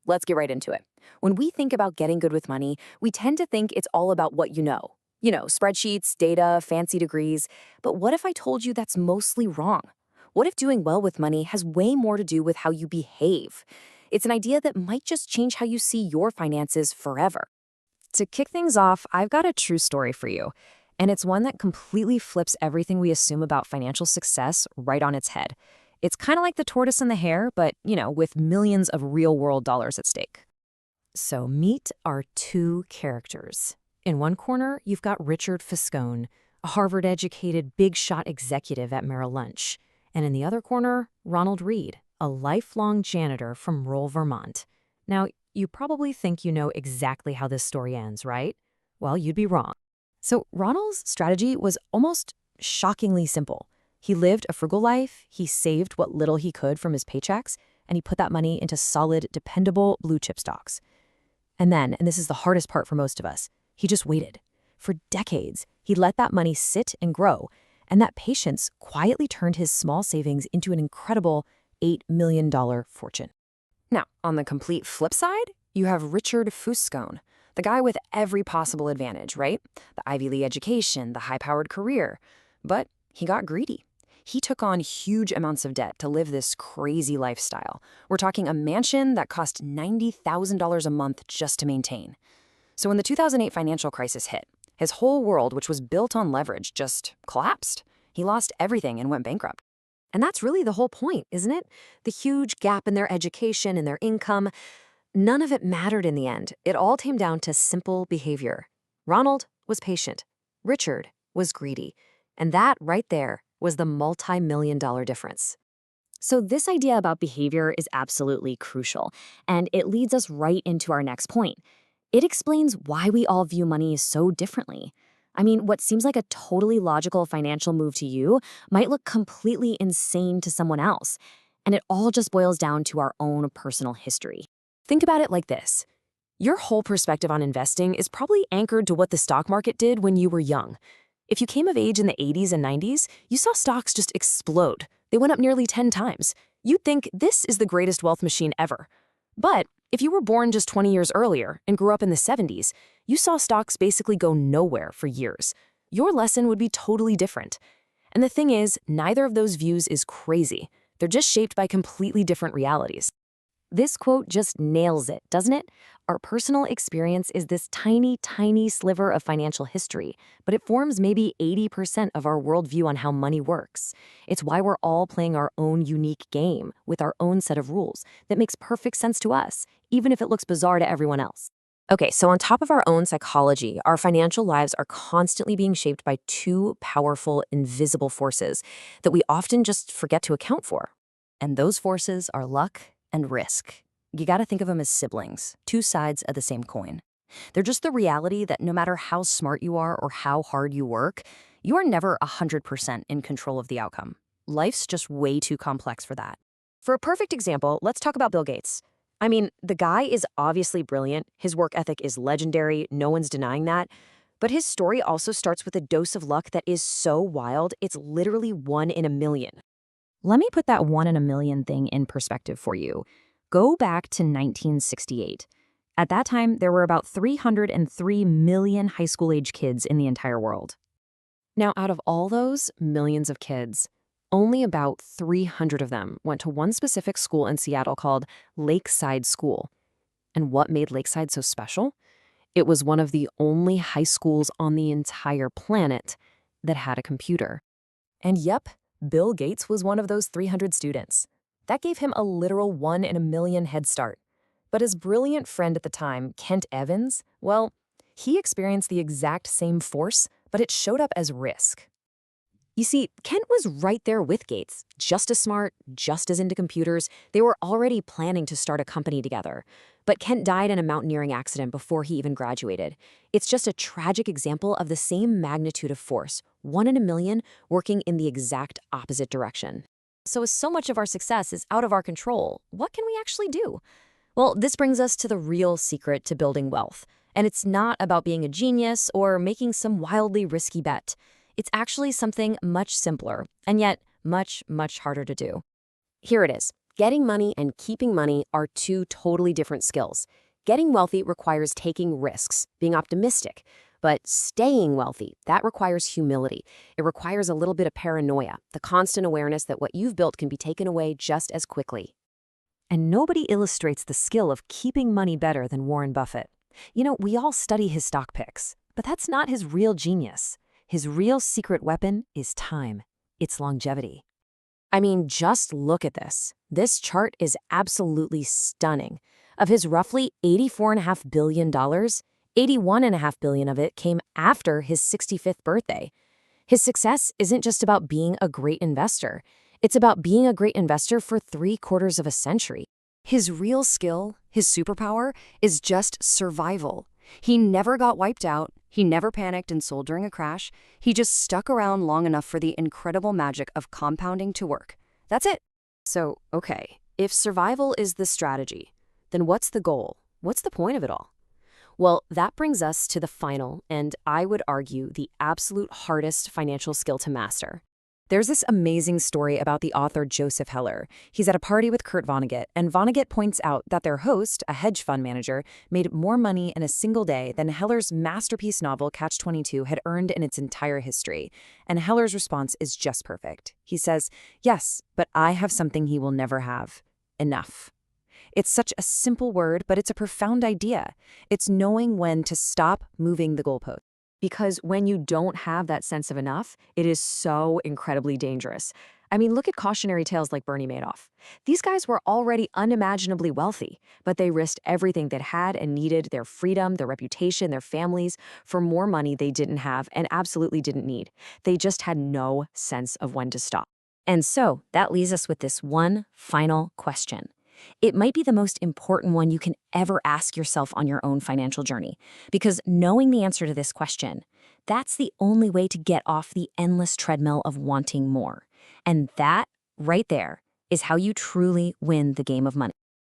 Let's get right into it. When we think about getting good with money, we tend to think it's all about what you know. Spreadsheets, data, fancy degrees. But what if I told you that's mostly wrong? What if doing well with money has way more to do with how you behave? It's an idea that might just change how you see your finances forever. To kick things off, I've got a true story for you. And it's one that completely flips everything we assume about financial success right on its head. It's kind of like the tortoise and the hare, but, with millions of real-world dollars at stake. So meet our two characters. In one corner, you've got Richard Fiscone, a Harvard-educated big-shot executive at Merrill Lynch. And in the other corner, Ronald Reed, a lifelong janitor from rural Vermont. Now, you probably think you know exactly how this story ends, right? Well, you'd be wrong. So Ronald's strategy was almost shockingly simple. He lived a frugal life, he saved what little he could from his paychecks, and he put that money into solid, dependable blue-chip stocks. And then, and this is the hardest part for most of us, he just waited. For decades, he let that money sit and grow, and that patience quietly turned his small savings into an incredible $8 million fortune. Now, on the complete flip side, you have Richard Fuscone, the guy with every possible advantage, right? The Ivy League education, the high-powered career. But he got greedy. He took on huge amounts of debt to live this crazy lifestyle. We're talking a mansion that cost $90,000 a month just to maintain. So when the 2008 financial crisis hit, his whole world, which was built on leverage, just collapsed. He lost everything and went bankrupt. And that's really the whole point, isn't it? The huge gap in their education and their income. None of it mattered in the end. It all came down to simple behavior. Ronald was patient. Richard was greedy. And that right there was the multi-million-dollar difference. So this idea about behavior is absolutely crucial, and it leads us right into our next point. It explains why we all view money so differently. I mean, what seems like a totally logical financial move to you might look completely insane to someone else, and it all just boils down to our own personal history. Think about it like this. Your whole perspective on investing is probably anchored to what the stock market did when you were young. If you came of age in the 80s and 90s, you saw stocks just explode. They went up nearly 10 times. You'd think this is the greatest wealth machine ever. But if you were born just 20 years earlier and grew up in the 70s, you saw stocks basically go nowhere for years. Your lesson would be totally different. And the thing is, neither of those views is crazy. They're just shaped by completely different realities. This quote just nails it, doesn't it? Our personal experience is this tiny, tiny sliver of financial history, but it forms maybe 80% of our worldview on how money works. It's why we're all playing our own unique game with our own set of rules that makes perfect sense to us, even if it looks bizarre to everyone else. Okay, so on top of our own psychology, our financial lives are constantly being shaped by two powerful, invisible forces that we often just forget to account for. And those forces are luck and risk. You gotta think of them as siblings, two sides of the same coin. They're just the reality that no matter how smart you are or how hard you work, you are never 100% in control of the outcome. Life's just way too complex for that. For a perfect example, let's talk about Bill Gates. I mean, the guy is obviously brilliant. His work ethic is legendary. No one's denying that. But his story also starts with a dose of luck that is so wild, it's literally 1 in a million. Let me put that 1 in a million thing in perspective for you. Go back to 1968. At that time, there were about 303 million high school-age kids in the entire world. Now, out of all those millions of kids, only about 300 of them went to one specific school in Seattle called Lakeside School. And what made Lakeside so special? It was one of the only high schools on the entire planet that had a computer. And yep, Bill Gates was one of those 300 students. That gave him a literal 1 in a million head start. But his brilliant friend at the time, Kent Evans, well, he experienced the exact same force, but it showed up as risk. You see, Kent was right there with Gates, just as smart, just as into computers. They were already planning to start a company together. But Kent died in a mountaineering accident before he even graduated. It's just a tragic example of the same magnitude of force, 1 in a million, working in the exact opposite direction. So much of our success is out of our control. What can we actually do? Well, this brings us to the real secret to building wealth. And it's not about being a genius or making some wildly risky bet. It's actually something much simpler, and yet much, much harder to do. Here it is. Getting money and keeping money are two totally different skills. Getting wealthy requires taking risks, being optimistic. But staying wealthy, that requires humility. It requires a little bit of paranoia, the constant awareness that what you've built can be taken away just as quickly. And nobody illustrates the skill of keeping money better than Warren Buffett. You know, we all study his stock picks, but that's not his real genius. His real secret weapon is time. It's longevity. I mean, just look at this. This chart is absolutely stunning. Of his roughly $84.5 billion, $81.5 billion of it came after his 65th birthday. His success isn't just about being a great investor. It's about being a great investor for 3/4 of a century. His real skill, his superpower, is just survival. He never got wiped out. He never panicked and sold during a crash. He just stuck around long enough for the incredible magic of compounding to work. That's it. So, okay, if survival is the strategy, then what's the goal? What's the point of it all? Well, that brings us to the final, and I would argue the absolute hardest financial skill to master. There's this amazing story about the author Joseph Heller. He's at a party with Kurt Vonnegut, and Vonnegut points out that their host, a hedge fund manager, made more money in a single day than Heller's masterpiece novel Catch-22 had earned in its entire history. And Heller's response is just perfect. He says, "Yes, but I have something he will never have. Enough." It's such a simple word, but it's a profound idea. It's knowing when to stop moving the goalpost. Because when you don't have that sense of enough, it is so incredibly dangerous. I mean, look at cautionary tales like Bernie Madoff. These guys were already unimaginably wealthy, but they risked everything they had and needed, their freedom, their reputation, their families, for more money they didn't have and absolutely didn't need. They just had no sense of when to stop. And so that leaves us with this one final question. It might be the most important one you can ever ask yourself on your own financial journey, because knowing the answer to this question, that's the only way to get off the endless treadmill of wanting more. And that, right there, is how you truly win the game of money.